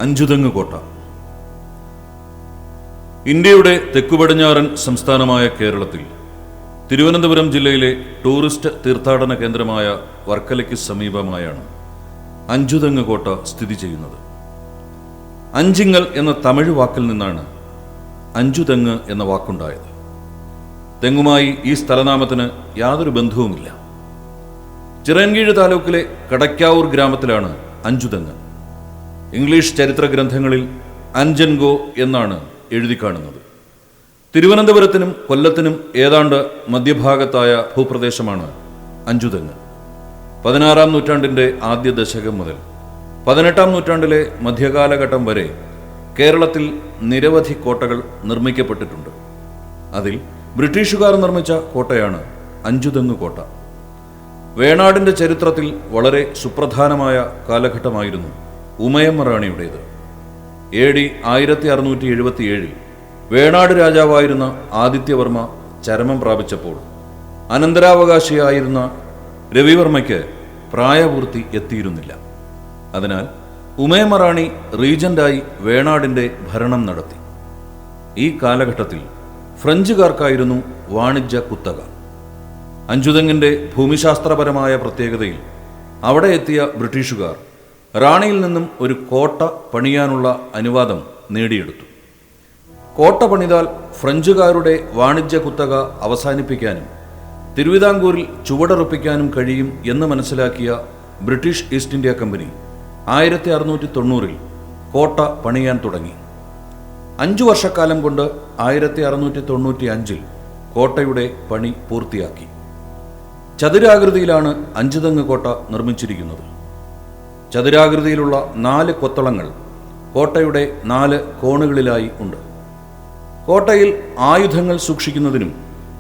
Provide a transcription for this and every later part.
അഞ്ചുതെങ്ങ് കോട്ട. ഇന്ത്യയുടെ തെക്കുപടിഞ്ഞാറൻ സംസ്ഥാനമായ കേരളത്തിൽ തിരുവനന്തപുരം ജില്ലയിലെ ടൂറിസ്റ്റ് തീർത്ഥാടന കേന്ദ്രമായ വർക്കലയ്ക്ക് സമീപമായാണ് അഞ്ചുതെങ്ങ് കോട്ട സ്ഥിതി ചെയ്യുന്നത്. അഞ്ചിങ്ങൽ എന്ന തമിഴ് വാക്കിൽ നിന്നാണ് അഞ്ചുതെങ്ങ് എന്ന വാക്കുണ്ടായത്. തെങ്ങുമായി ഈ സ്ഥലനാമത്തിന് യാതൊരു ബന്ധവുമില്ല. ചിറയൻകീഴ് താലൂക്കിലെ കടയ്ക്കാവൂർ ഗ്രാമത്തിലാണ് അഞ്ചുതെങ്ങ്. ഇംഗ്ലീഷ് ചരിത്ര ഗ്രന്ഥങ്ങളിൽ അഞ്ചൻഗോ എന്നാണ് എഴുതി കാണുന്നത്. തിരുവനന്തപുരത്തിനും കൊല്ലത്തിനും ഏതാണ്ട് മധ്യഭാഗത്തായ ഭൂപ്രദേശമാണ് അഞ്ചുതെങ്ങ്. 16-ാം നൂറ്റാണ്ടിൻ്റെ ആദ്യ ദശകം മുതൽ 18-ാം നൂറ്റാണ്ടിലെ മധ്യകാലഘട്ടം വരെ കേരളത്തിൽ നിരവധി കോട്ടകൾ നിർമ്മിക്കപ്പെട്ടിട്ടുണ്ട്. അതിൽ ബ്രിട്ടീഷുകാർ നിർമ്മിച്ച കോട്ടയാണ് അഞ്ചുതെങ്ങ് കോട്ട. വേണാടിൻ്റെ ചരിത്രത്തിൽ വളരെ സുപ്രധാനമായ കാലഘട്ടമായിരുന്നു ഉമയമ്മ റാണിയുടേത്. AD 1677 വേണാട് രാജാവായിരുന്ന ആദിത്യവർമ്മ ചരമം പ്രാപിച്ചപ്പോൾ അനന്തരാവകാശിയായിരുന്ന രവിവർമ്മയ്ക്ക് പ്രായപൂർത്തി എത്തിയിരുന്നില്ല. അതിനാൽ ഉമയമ്മ റാണി റീജന്റായി വേണാടിൻ്റെ ഭരണം നടത്തി. ഈ കാലഘട്ടത്തിൽ ഫ്രഞ്ചുകാർക്കായിരുന്നു വാണിജ്യ കുത്തക. അഞ്ചുതെങ്ങിൻ്റെ ഭൂമിശാസ്ത്രപരമായ പ്രത്യേകതയിൽ അവിടെ എത്തിയ ബ്രിട്ടീഷുകാർ റാണിയിൽ നിന്നും ഒരു കോട്ട പണിയാനുള്ള അനുവാദം നേടിയെടുത്തു. കോട്ട പണിതാൽ ഫ്രഞ്ചുകാരുടെ വാണിജ്യ കുത്തക അവസാനിപ്പിക്കാനും തിരുവിതാംകൂറിൽ ചുവടുറപ്പിക്കാനും കഴിയും എന്ന് മനസ്സിലാക്കിയ ബ്രിട്ടീഷ് ഈസ്റ്റ് ഇന്ത്യ കമ്പനി 1690 കോട്ട പണിയാൻ തുടങ്ങി. 5 വർഷക്കാലം കൊണ്ട് 1695 കോട്ടയുടെ പണി പൂർത്തിയാക്കി. ചതുരാകൃതിയിലാണ് അഞ്ചുതെങ്ങ് കോട്ട നിർമ്മിച്ചിരിക്കുന്നത്. ചതുരാകൃതിയിലുള്ള 4 കൊത്തളങ്ങൾ കോട്ടയുടെ 4 കോണുകളിലായി ഉണ്ട്. കോട്ടയിൽ ആയുധങ്ങൾ സൂക്ഷിക്കുന്നതിനും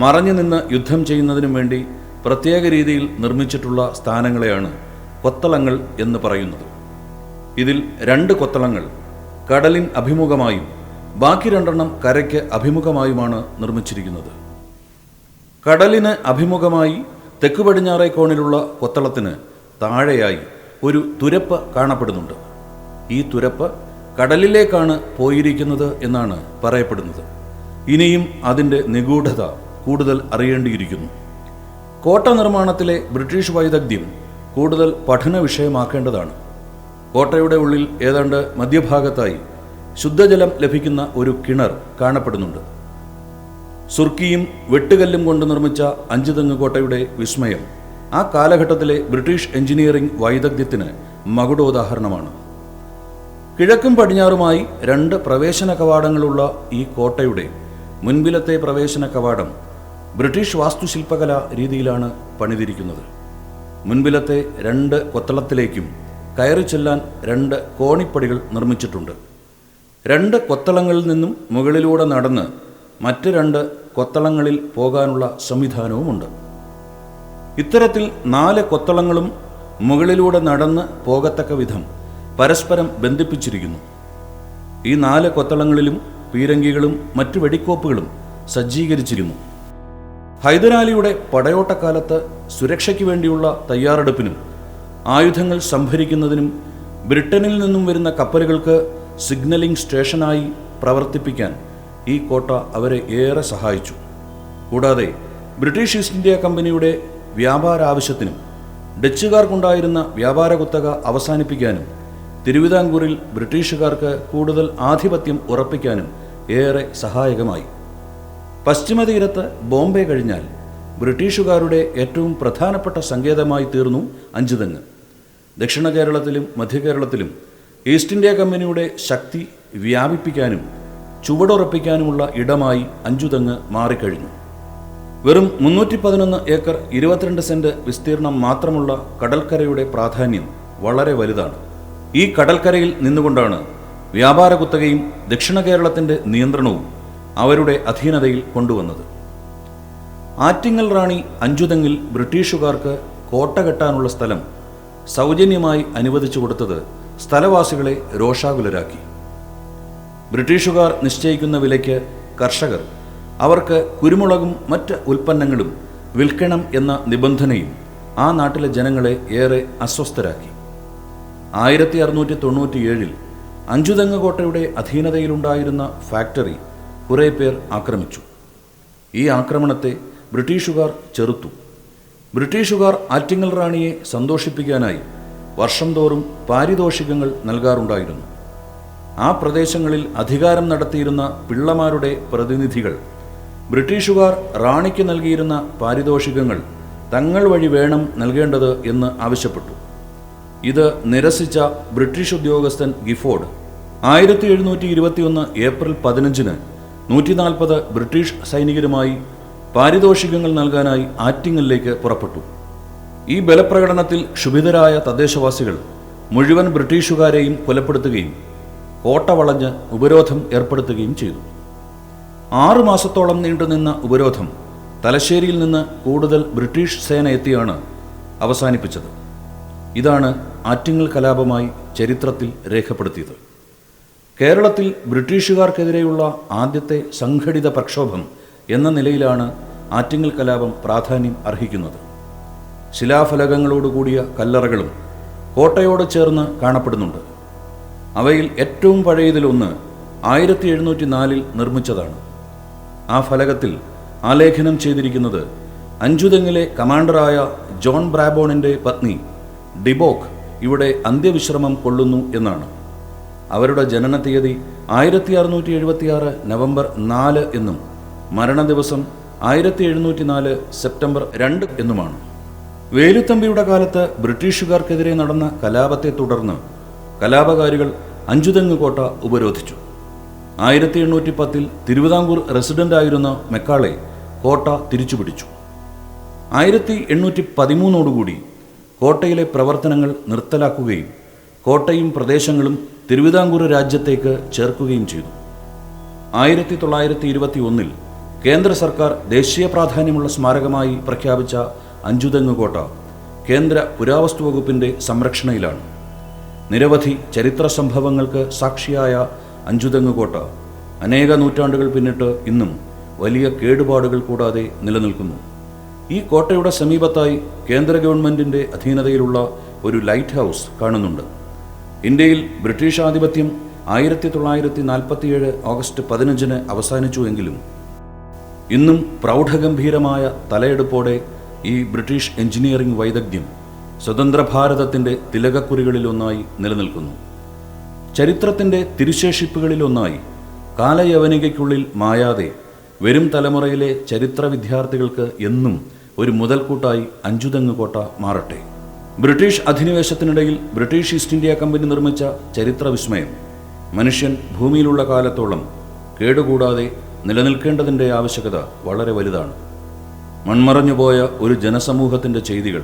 മറഞ്ഞു നിന്ന് യുദ്ധം ചെയ്യുന്നതിനും വേണ്ടി പ്രത്യേക രീതിയിൽ നിർമ്മിച്ചിട്ടുള്ള സ്ഥാനങ്ങളെയാണ് കൊത്തളങ്ങൾ എന്ന് പറയുന്നത്. ഇതിൽ 2 കൊത്തളങ്ങൾ കടലിൻ അഭിമുഖമായും ബാക്കി 2 കരയ്ക്ക് അഭിമുഖമായുമാണ് നിർമ്മിച്ചിരിക്കുന്നത്. കടലിന് അഭിമുഖമായി തെക്ക് പടിഞ്ഞാറേ കോണിലുള്ള കൊത്തളത്തിന് താഴെയായി ഒരു തുരപ്പ് കാണപ്പെടുന്നുണ്ട്. ഈ തുരപ്പ് കടലിലേക്കാണ് പോയിരിക്കുന്നത് എന്നാണ് പറയപ്പെടുന്നത്. ഇനിയും അതിൻ്റെ നിഗൂഢത കൂടുതൽ അറിയേണ്ടിയിരിക്കുന്നു. കോട്ട നിർമ്മാണത്തിലെ ബ്രിട്ടീഷ് വൈദഗ്ധ്യം കൂടുതൽ പഠന വിഷയമാക്കേണ്ടതാണ്. കോട്ടയുടെ ഉള്ളിൽ ഏതാണ്ട് മധ്യഭാഗത്തായി ശുദ്ധജലം ലഭിക്കുന്ന ഒരു കിണർ കാണപ്പെടുന്നുണ്ട്. സുർക്കിയും വെട്ടുകല്ലും കൊണ്ട് നിർമ്മിച്ച അഞ്ചുതെങ്ങ് കോട്ടയുടെ വിസ്മയം ആ കാലഘട്ടത്തിലെ ബ്രിട്ടീഷ് എഞ്ചിനീയറിംഗ് വൈദഗ്ധ്യത്തിന് മകുടോദാഹരണമാണ്. കിഴക്കും പടിഞ്ഞാറുമായി 2 പ്രവേശന കവാടങ്ങളുള്ള ഈ കോട്ടയുടെ മുൻപിലത്തെ പ്രവേശന കവാടം ബ്രിട്ടീഷ് വാസ്തുശില്പകല രീതിയിലാണ് പണിതിരിക്കുന്നത്. മുൻപിലത്തെ 2 കൊത്തളത്തിലേക്കും കയറി ചെല്ലാൻ 2 കോണിപ്പടികൾ നിർമ്മിച്ചിട്ടുണ്ട്. 2 കൊത്തളങ്ങളിൽ നിന്നും മുകളിലൂടെ നടന്ന് മറ്റ് 2 കൊത്തളങ്ങളിൽ പോകാനുള്ള സംവിധാനവുമുണ്ട്. ഇത്തരത്തിൽ 4 കൊത്തളങ്ങളും മുകളിലൂടെ നടന്ന് പോകത്തക്ക വിധം പരസ്പരം ബന്ധിപ്പിച്ചിരിക്കുന്നു. ഈ 4 കൊത്തളങ്ങളിലും പീരങ്കികളും മറ്റു വെടിക്കോപ്പുകളും സജ്ജീകരിച്ചിരുന്നു. ഹൈദരാലിയുടെ പടയോട്ടക്കാലത്ത് സുരക്ഷയ്ക്ക് വേണ്ടിയുള്ള തയ്യാറെടുപ്പിനും ആയുധങ്ങൾ സംഭരിക്കുന്നതിനും ബ്രിട്ടനിൽ നിന്നും വരുന്ന കപ്പലുകൾക്ക് സിഗ്നലിംഗ് സ്റ്റേഷനായി പ്രവർത്തിപ്പിക്കാൻ ഈ കോട്ട അവരെ ഏറെ സഹായിച്ചു. കൂടാതെ ബ്രിട്ടീഷ് ഈസ്റ്റ് ഇന്ത്യ കമ്പനിയുടെ വ്യാപാര ആവശ്യത്തിനും ഡച്ചുകാർക്കുണ്ടായിരുന്ന വ്യാപാര കുത്തക അവസാനിപ്പിക്കാനും തിരുവിതാംകൂറിൽ ബ്രിട്ടീഷുകാർക്ക് കൂടുതൽ ആധിപത്യം ഉറപ്പിക്കാനും ഏറെ സഹായകമായി. പശ്ചിമതീരത്ത് ബോംബെ കഴിഞ്ഞാൽ ബ്രിട്ടീഷുകാരുടെ ഏറ്റവും പ്രധാനപ്പെട്ട സങ്കേതമായി തീർന്നു അഞ്ചുതെങ്ങ്. ദക്ഷിണ കേരളത്തിലും മധ്യകേരളത്തിലും ഈസ്റ്റ് ഇന്ത്യ കമ്പനിയുടെ ശക്തി വ്യാപിപ്പിക്കാനും ചുവടുറപ്പിക്കാനുമുള്ള ഇടമായി അഞ്ചുതെങ്ങ് മാറിക്കഴിഞ്ഞു. വെറും 311 ഏക്കർ 22 സെന്റ് വിസ്തീർണം മാത്രമുള്ള കടൽക്കരയുടെ പ്രാധാന്യം വളരെ വലുതാണ്. ഈ കടൽക്കരയിൽ നിന്നുകൊണ്ടാണ് വ്യാപാര കുത്തകയും ദക്ഷിണ കേരളത്തിൻ്റെ നിയന്ത്രണവും അവരുടെ അധീനതയിൽ കൊണ്ടുവന്നത്. ആറ്റിങ്ങൽ റാണി അഞ്ചുതെങ്ങിൽ ബ്രിട്ടീഷുകാർക്ക് കോട്ട കെട്ടാനുള്ള സ്ഥലം സൗജന്യമായി അനുവദിച്ചു കൊടുത്തത് സ്ഥലവാസികളെ രോഷാകുലരാക്കി. ബ്രിട്ടീഷുകാർ നിശ്ചയിക്കുന്ന വിലയ്ക്ക് കർഷകർ അവർക്ക് കുരുമുളകും മറ്റ് ഉൽപ്പന്നങ്ങളും വിൽക്കണം എന്ന നിബന്ധനയും ആ നാട്ടിലെ ജനങ്ങളെ ഏറെ അസ്വസ്ഥരാക്കി. 1697 അഞ്ചുതെങ്ങ് കോട്ടയുടെ അധീനതയിലുണ്ടായിരുന്ന ഫാക്ടറി കുറേ പേർ ആക്രമിച്ചു. ഈ ആക്രമണത്തെ ബ്രിട്ടീഷുകാർ ചെറുത്തു. ബ്രിട്ടീഷുകാർ ആറ്റിങ്ങൽ റാണിയെ സന്തോഷിപ്പിക്കാനായി വർഷം തോറും പാരിതോഷികങ്ങൾ നൽകാറുണ്ടായിരുന്നു. ആ പ്രദേശങ്ങളിൽ അധികാരം നടത്തിയിരുന്ന പിള്ളമാരുടെ പ്രതിനിധികൾ ബ്രിട്ടീഷുകാർ റാണിക്ക് നൽകിയിരുന്ന പാരിതോഷികങ്ങൾ തങ്ങൾ വഴി വേണം നൽകേണ്ടത് എന്ന് ആവശ്യപ്പെട്ടു. ഇത് നിരസിച്ച ബ്രിട്ടീഷ് ഉദ്യോഗസ്ഥൻ ഗിഫോർഡ് 1721 ഏപ്രിൽ 15 140 ബ്രിട്ടീഷ് സൈനികരുമായി പാരിതോഷികങ്ങൾ നൽകാനായി ആറ്റിങ്ങലിലേക്ക് പുറപ്പെട്ടു. ഈ ബലപ്രകടനത്തിൽ ക്ഷുഭിതരായ തദ്ദേശവാസികൾ മുഴുവൻ ബ്രിട്ടീഷുകാരെയും കൊലപ്പെടുത്തുകയും കോട്ട വളഞ്ഞ് ഉപരോധം ഏർപ്പെടുത്തുകയും ചെയ്തു. 6 മാസത്തോളം നീണ്ടുനിന്ന ഉപരോധം തലശ്ശേരിയിൽ നിന്ന് കൂടുതൽ ബ്രിട്ടീഷ് സേന എത്തിയാണ് അവസാനിപ്പിച്ചത്. ഇതാണ് ആറ്റിങ്ങൽ കലാപമായി ചരിത്രത്തിൽ രേഖപ്പെടുത്തിയത്. കേരളത്തിൽ ബ്രിട്ടീഷുകാർക്കെതിരെയുള്ള ആദ്യത്തെ സംഘടിത പ്രക്ഷോഭം എന്ന നിലയിലാണ് ആറ്റിങ്ങൽ കലാപം പ്രാധാന്യം അർഹിക്കുന്നത്. ശിലാഫലകങ്ങളോടുകൂടിയ കല്ലറകളും കോട്ടയോട് ചേർന്ന് കാണപ്പെടുന്നുണ്ട്. അവയിൽ ഏറ്റവും പഴയതിലൊന്ന് 1704 നിർമ്മിച്ചതാണ്. ആ ഫലകത്തിൽ ആലേഖനം ചെയ്തിരിക്കുന്നത് അഞ്ചുതെങ്ങിലെ കമാൻഡറായ ജോൺ ബ്രാബോണിൻ്റെ പത്നി ഡിബോക്ക് ഇവിടെ അന്ത്യവിശ്രമം കൊള്ളുന്നു എന്നാണ്. അവരുടെ ജനന തീയതി 1676 നവംബർ 4 എന്നും മരണദിവസം 1704 സെപ്റ്റംബർ 2 എന്നുമാണ്. വേലുത്തമ്പിയുടെ കാലത്ത് ബ്രിട്ടീഷുകാർക്കെതിരെ നടന്ന കലാപത്തെ തുടർന്ന് കലാപകാരികൾ അഞ്ചുതെങ്ങ് കോട്ട ഉപരോധിച്ചു. 1810 തിരുവിതാംകൂർ റെസിഡന്റായിരുന്ന മെക്കാളെ കോട്ട തിരിച്ചുപിടിച്ചു. 1813 കോട്ടയിലെ പ്രവർത്തനങ്ങൾ നിർത്തലാക്കുകയും കോട്ടയും പ്രദേശങ്ങളും തിരുവിതാംകൂർ രാജ്യത്തേക്ക് ചേർക്കുകയും ചെയ്തു. 1921 കേന്ദ്ര സർക്കാർ ദേശീയ പ്രാധാന്യമുള്ള സ്മാരകമായി പ്രഖ്യാപിച്ച അഞ്ചുതെങ്ങ് കോട്ട കേന്ദ്ര പുരാവസ്തു വകുപ്പിൻ്റെ സംരക്ഷണയിലാണ്. നിരവധി ചരിത്ര സംഭവങ്ങൾക്ക് സാക്ഷിയായ അഞ്ചുതെങ്ങ് കോട്ട അനേക നൂറ്റാണ്ടുകൾ പിന്നിട്ട് ഇന്നും വലിയ കേടുപാടുകൾ കൂടാതെ നിലനിൽക്കുന്നു. ഈ കോട്ടയുടെ സമീപത്തായി കേന്ദ്ര ഗവൺമെൻറ്റിൻ്റെ അധീനതയിലുള്ള ഒരു ലൈറ്റ് ഹൗസ് കാണുന്നുണ്ട്. ഇന്ത്യയിൽ ബ്രിട്ടീഷ് ആധിപത്യം 1947 ഓഗസ്റ്റ് 15 അവസാനിച്ചുവെങ്കിലും ഇന്നും പ്രൗഢഗംഭീരമായ തലയെടുപ്പോടെ ഈ ബ്രിട്ടീഷ് എഞ്ചിനീയറിംഗ് വൈദഗ്ധ്യം സ്വതന്ത്ര ഭാരതത്തിൻ്റെ തിലകക്കുറികളിലൊന്നായി നിലനിൽക്കുന്നു. ചരിത്രത്തിൻ്റെ തിരുശേഷിപ്പുകളിലൊന്നായി കാലയവനികയ്ക്കുള്ളിൽ മായാതെ വരും തലമുറയിലെ ചരിത്ര വിദ്യാർത്ഥികൾക്ക് എന്നും ഒരു മുതൽക്കൂട്ടായി അഞ്ചുതെങ്ങ് കോട്ട മാറട്ടെ. ബ്രിട്ടീഷ് അധിനിവേശത്തിനിടയിൽ ബ്രിട്ടീഷ് ഈസ്റ്റ് ഇന്ത്യ കമ്പനി നിർമ്മിച്ച ചരിത്ര വിസ്മയം മനുഷ്യൻ ഭൂമിയിലുള്ള കാലത്തോളം കേടുകൂടാതെ നിലനിൽക്കേണ്ടതിൻ്റെ ആവശ്യകത വളരെ വലുതാണ്. മൺമറഞ്ഞുപോയ ഒരു ജനസമൂഹത്തിൻ്റെ ചെയ്തികൾ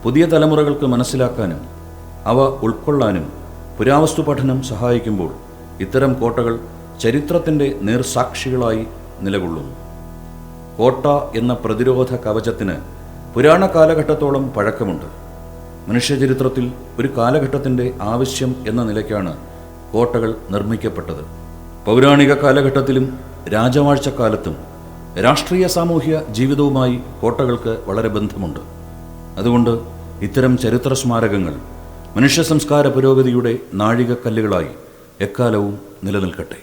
പുതിയ തലമുറകൾക്ക് മനസ്സിലാക്കാനും അവ ഉൾക്കൊള്ളാനും പുരാവസ്തു പഠനം സഹായിക്കുമ്പോൾ ഇത്തരം കോട്ടകൾ ചരിത്രത്തിൻ്റെ നേർസാക്ഷികളായി നിലകൊള്ളുന്നു. കോട്ട എന്ന പ്രതിരോധ കവചത്തിന് പുരാണ കാലഘട്ടത്തോളം പഴക്കമുണ്ട്. മനുഷ്യചരിത്രത്തിൽ ഒരു കാലഘട്ടത്തിൻ്റെ ആവശ്യം എന്ന നിലയ്ക്കാണ് കോട്ടകൾ നിർമ്മിക്കപ്പെട്ടത്. പൗരാണിക കാലഘട്ടത്തിലും രാജവാഴ്ചക്കാലത്തും രാഷ്ട്രീയ സാമൂഹ്യ ജീവിതവുമായി കോട്ടകൾക്ക് വളരെ ബന്ധമുണ്ട്. അതുകൊണ്ട് ഇത്തരം ചരിത്ര സ്മാരകങ്ങൾ മനുഷ്യ സംസ്കാര പുരോഗതിയുടെ നാഴികക്കല്ലുകളായി എക്കാലവും നിലനിൽക്കട്ടെ.